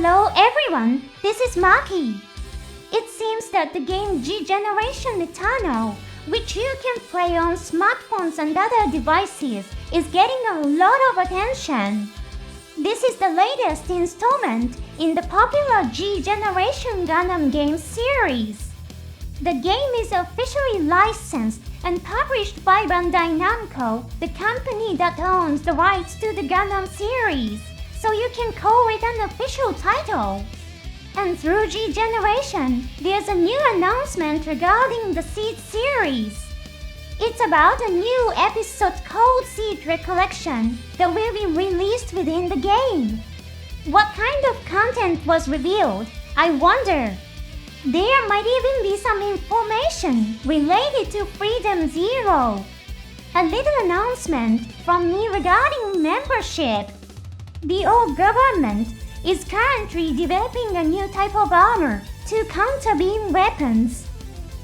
Hello everyone, this is Maki. It seems that the game Ggeneration Eternal, which you can play on smartphones and other devices, is getting a lot of attention. This is the latest installment in the popular Ggeneration Gundam game series. The game is officially licensed and published by Bandai Namco, the company that owns the rights to the Gundam series, so you can call it an official title. And through Ggeneration, there's a new announcement regarding the Seed series. It's about a new episode called Seed Recolection that will be released within the game. What kind of content was revealed? I wonder. There might even be some information related to Freedom Zero. A little announcement from me regarding membership. The old government is currently developing a new type of armor to counter beam weapons.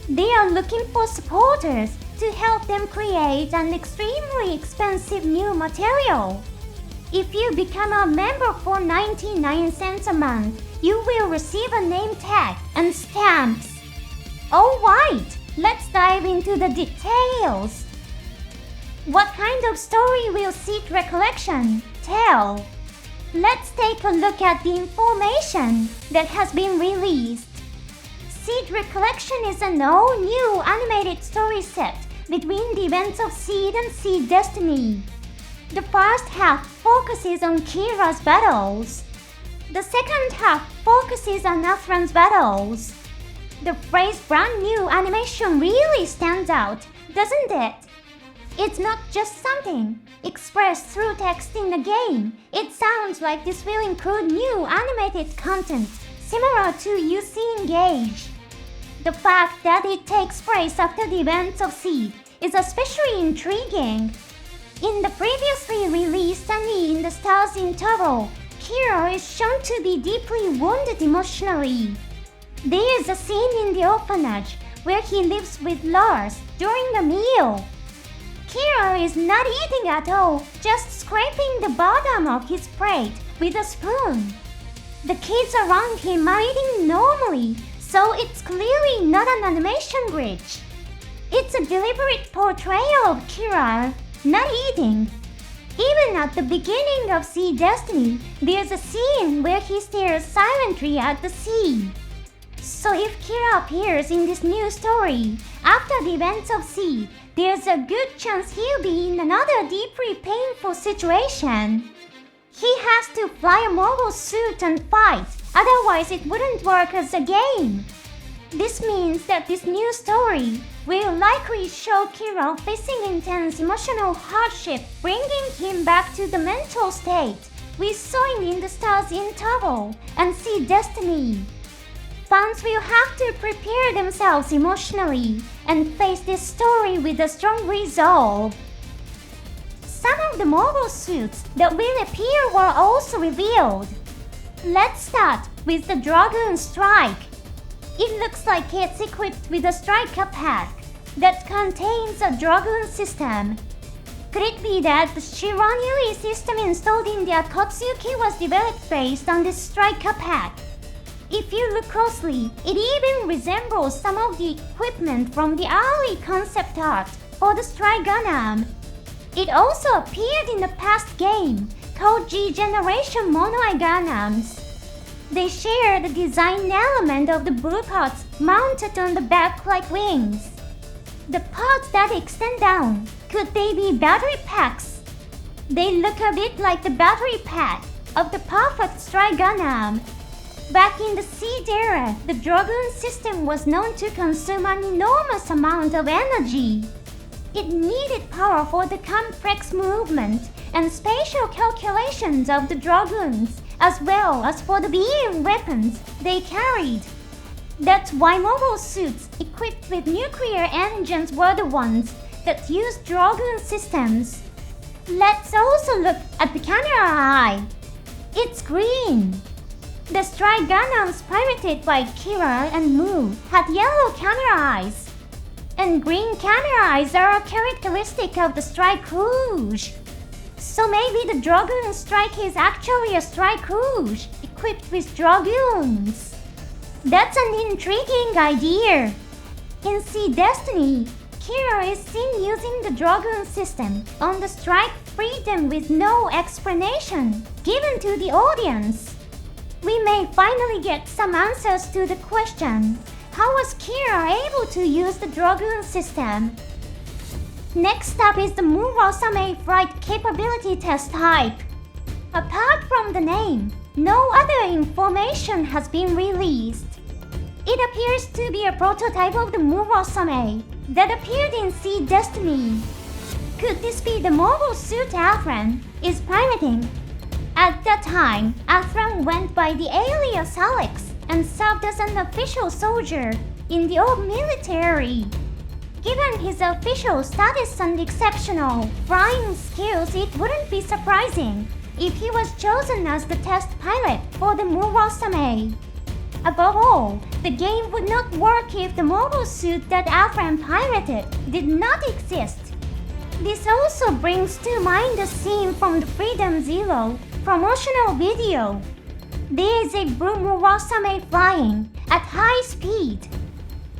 They are looking for supporters to help them create an extremely expensive new material. If you become a member for 99 cents a month, you will receive a name tag and stamps. Alright, let's dive into the details. What kind of story will Seed Recolection tell? Let's take a look at the information that has been released. Seed Recolection is an all-new animated story set between the events of Seed and Seed Destiny. The first half focuses on Kira's battles. The second half focuses on Athran's battles. The phrase brand new animation really stands out, doesn't it? It's not just something expressed through text in the game. It sounds like this will include new animated content similar to UC Engage. The fact that it takes place after the events of Seed is especially intriguing. In the previously released anime In the Stars Interval, Kira is shown to be deeply wounded emotionally. There is a scene in the orphanage where he lives with Lars during a meal. Kira is not eating at all, just scraping the bottom of his plate with a spoon. The kids around him are eating normally, so it's clearly not an animation glitch. It's a deliberate portrayal of Kira not eating. Even at the beginning of Seed Destiny, there's a scene where he stares silently at the sea. So if Kira appears in this new story after the events of Seed, there's a good chance he'll be in another deeply painful situation. He has to fly a mobile suit and fight, otherwise it wouldn't work as a game. This means that this new story will likely show Kira facing intense emotional hardship, bringing him back to the mental state we saw in the Stars Interval and Seed Destiny. Fans will have to prepare themselves emotionally and face this story with a strong resolve. Some of the mobile suits that will appear were also revealed. Let's start with the Dragoon Strike. It looks like it's equipped with a striker pack that contains a Dragoon system. Could it be that the Shiranui system installed in the Akatsuki was developed based on this striker pack? If you look closely, it even resembles some of the equipment from the early concept art for the Strike Gundam. It also appeared in the past game called Ggeneration Monoai Gundams. They share the design element of the blue parts mounted on the back like wings. The parts that extend down, could they be battery packs? They look a bit like the battery pack of the perfect Strike Gundam. Back in the Seed era, the Dragoon system was known to consume an enormous amount of energy. It needed power for the complex movement and spatial calculations of the Dragoons, as well as for the beam weapons they carried. That's why mobile suits equipped with nuclear engines were the ones that used Dragoon systems. Let's also look at the camera eye. It's green. The Strike Gundams piloted by Kira and Mu had yellow camera eyes. And green camera eyes are a characteristic of the Strike Rouge. So maybe the Dragoon Strike is actually a Strike Rouge, equipped with dragoons. That's an intriguing idea. In Sea Destiny, Kira is seen using the dragoon system on the Strike Freedom with no explanation given to the audience. We may finally get some answers to the question, how was Kira able to use the dragoon system? Next up is the Murasame Flight Capability Test Type. Apart from the name, no other information has been released. It appears to be a prototype of the Murasame that appeared in Sea Destiny. Could this be the mobile suit Athran is piloting? At that time, Athran went by the alias Alex and served as an official soldier in the old military. Given his official status and exceptional flying skills, it wouldn't be surprising if he was chosen as the test pilot for the Murasame. Above all, the game would not work if the mobile suit that Athran piloted did not exist. This also brings to mind a scene from the Freedom Zero promotional video. There is a blue Murasame flying at high speed.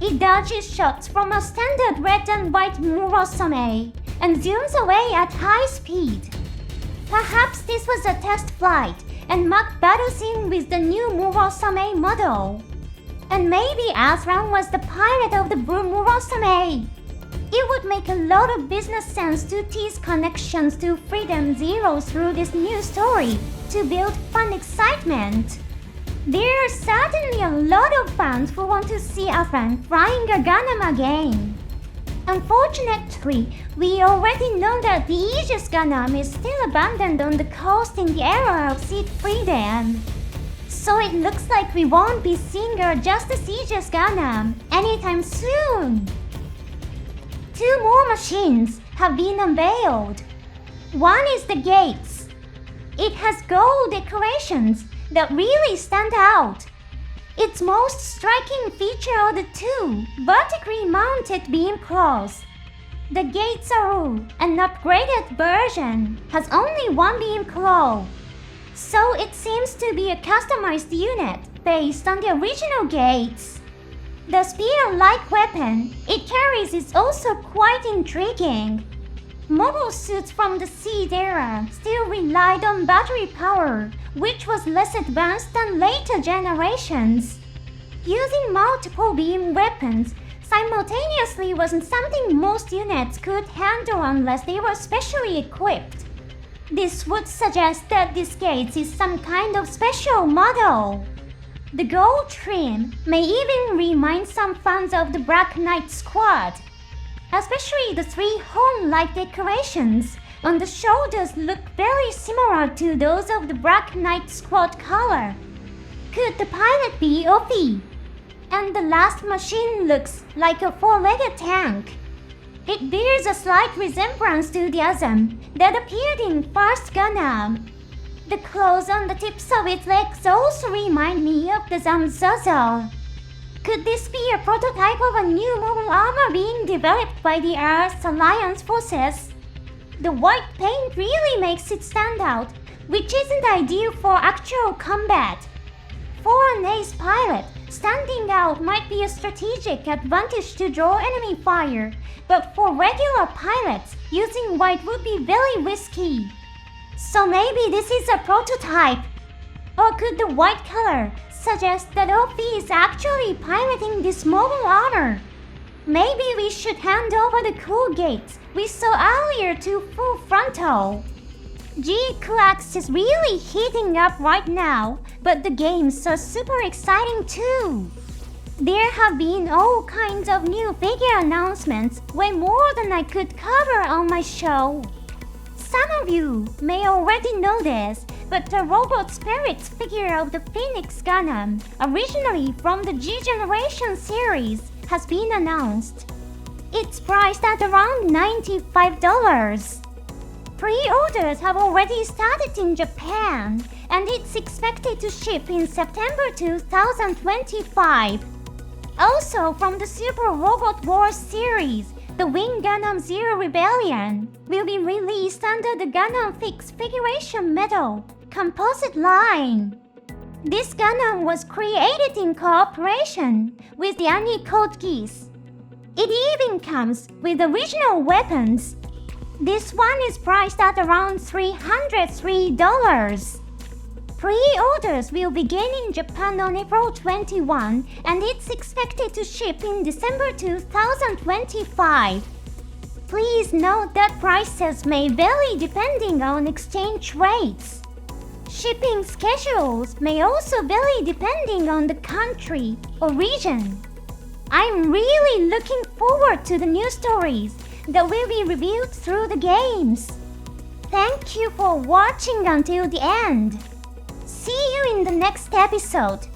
It dodges shots from a standard red and white Murasame and zooms away at high speed. Perhaps this was a test flight and Maki battles in with the new Murasame model. And maybe Athran was the pilot of the blue Murasame. It would make a lot of business sense to tease connections to Freedom Zero through this new story to build fun excitement. There are certainly a lot of fans who want to see Athran flying a Gundam again. Unfortunately, we already know that the Aegis Gundam is still abandoned on the coast in the era of Seed Freedom. So it looks like we won't be seeing our Justice Aegis Gundam anytime soon. 2 more machines have been unveiled. One is the Gates. It has gold decorations that really stand out. Its most striking feature are the 2 vertically mounted beam claws. The Gates Aru, an upgraded version, has only 1 beam claw. So it seems to be a customized unit based on the original Gates. The spear-like weapon it carries is also quite intriguing. Mobile suits from the Seed era still relied on battery power, which was less advanced than later generations. Using multiple beam weapons simultaneously wasn't something most units could handle unless they were specially equipped. This would suggest that this Gates is some kind of special model. The gold trim may even remind some fans of the Black Knight Squad. Especially the 3 horn-like decorations on the shoulders look very similar to those of the Black Knight Squad color. Could the pilot be Ophi? And the last machine looks like a 4-legged tank. It bears a slight resemblance to the Azam that appeared in First Gundam. The claws on the tips of its legs also remind me of the Zamzozo. Could this be a prototype of a new mobile armor being developed by the Earth's Alliance forces? The white paint really makes it stand out, which isn't ideal for actual combat. For an ace pilot, standing out might be a strategic advantage to draw enemy fire, but for regular pilots, using white would be very risky. So maybe this is a prototype. Or could the white color suggest that Ophi is actually piloting this mobile armor? Maybe we should hand over the cool Gates we saw earlier to Full Frontal. GeForce is really heating up right now, but the games are super exciting too. There have been all kinds of new figure announcements, way more than I could cover on my show. Some of you may already know this, but the Robot Spirits figure of the Phoenix Gundam, originally from the Ggeneration series, has been announced. It's priced at around $95. Pre-orders have already started in Japan, and it's expected to ship in September 2025. Also from the Super Robot Wars series, the Wing Gundam Zero Rebellion will be released under the Gundam Fix Figuration Metal composite line. This Gundam was created in cooperation with the anime called GuAIZ. It even comes with original weapons. This one is priced at around $303. Pre-orders will begin in Japan on April 21 and it's expected to ship in December 2025. Please note that prices may vary depending on exchange rates. Shipping schedules may also vary depending on the country or region. I'm really looking forward to the new stories that will be revealed through the games. Thank you for watching until the end. See you in the next episode.